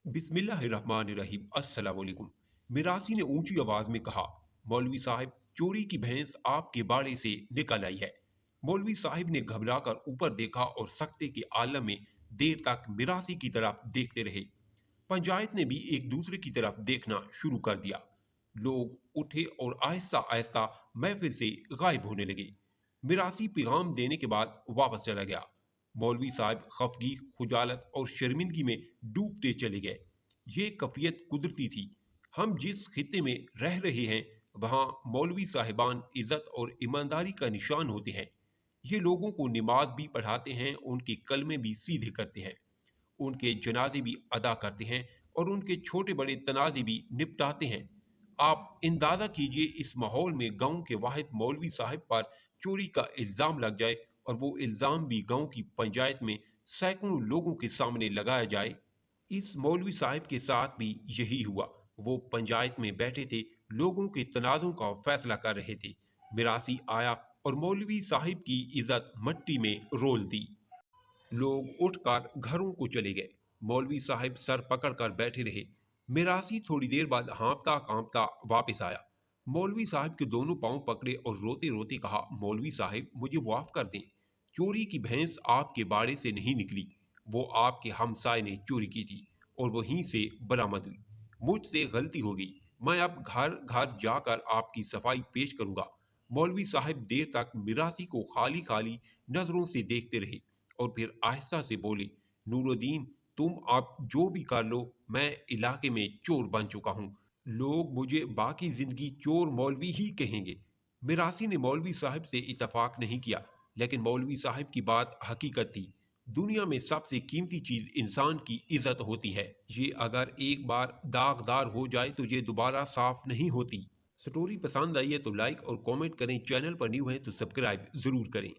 बिस्मिल्लाहिर्रहमानिर्रहीम अस्सलाम वालेकुम। मिरासी ने ऊंची आवाज में कहा, मौलवी साहब, चोरी की भैंस आपके बाड़े से निकल आई है। मौलवी साहब ने घबराकर ऊपर देखा और सख्ते के आलम में देर तक मिरासी की तरफ देखते रहे। पंचायत ने भी एक दूसरे की तरफ देखना शुरू कर दिया। लोग उठे और आहिस्ता आहिस्ता महफिल से गायब होने लगे। मिरासी पैगाम देने के बाद वापस चला गया। मौलवी साहब खफगी, खुजालत और शर्मिंदगी में डूबते चले गए। ये कफियत कुदरती थी। हम जिस खित्ते में रह रहे हैं वहाँ मौलवी साहिबान इज्जत और ईमानदारी का निशान होते हैं। ये लोगों को नमाज भी पढ़ाते हैं, उनके कलमे भी सीधे करते हैं, उनके जनाजे भी अदा करते हैं और उनके छोटे बड़े तनाजे भी निपटाते हैं। आप अंदाजा कीजिए, इस माहौल में गांव के वाहिद मौलवी साहब पर चोरी का इल्ज़ाम लग जाए और वो इल्ज़ाम भी गांव की पंचायत में सैकड़ों लोगों के सामने लगाया जाए। इस मौलवी साहब के साथ भी यही हुआ। वो पंचायत में बैठे थे, लोगों के तनाज़ों का फैसला कर रहे थे। मिरासी आया और मौलवी साहब की इज्जत मट्टी में रोल दी। लोग उठकर घरों को चले गए। मौलवी साहब सर पकड़कर बैठे रहे। मिरासी थोड़ी देर बाद हाँफता कांपता वापस आया। मौलवी साहब के दोनों पांव पकड़े और रोते रोते कहा, मौलवी साहब, मुझे माफ कर दें। चोरी की भैंस आपके बाड़े से नहीं निकली, वो आपके हमसाए ने चोरी की थी और वहीं से बरामद हुई। मुझसे गलती हो गई। मैं अब घर घर जाकर आपकी सफाई पेश करूंगा। मौलवी साहब देर तक मिरासी को खाली खाली नजरों से देखते रहे और फिर आहिस्ता से बोले, नूरुद्दीन, तुम आप जो भी कर लो, मैं इलाके में चोर बन चुका हूँ। लोग मुझे बाकी जिंदगी चोर मौलवी ही कहेंगे। मिरासी ने मौलवी साहब से इतफाक नहीं किया, लेकिन मौलवी साहब की बात हकीकत थी। दुनिया में सबसे कीमती चीज इंसान की इज्जत होती है। ये अगर एक बार दागदार हो जाए तो ये दोबारा साफ नहीं होती। स्टोरी पसंद आई है तो लाइक और कमेंट करें। चैनल पर न्यू है तो सब्सक्राइब जरूर करें।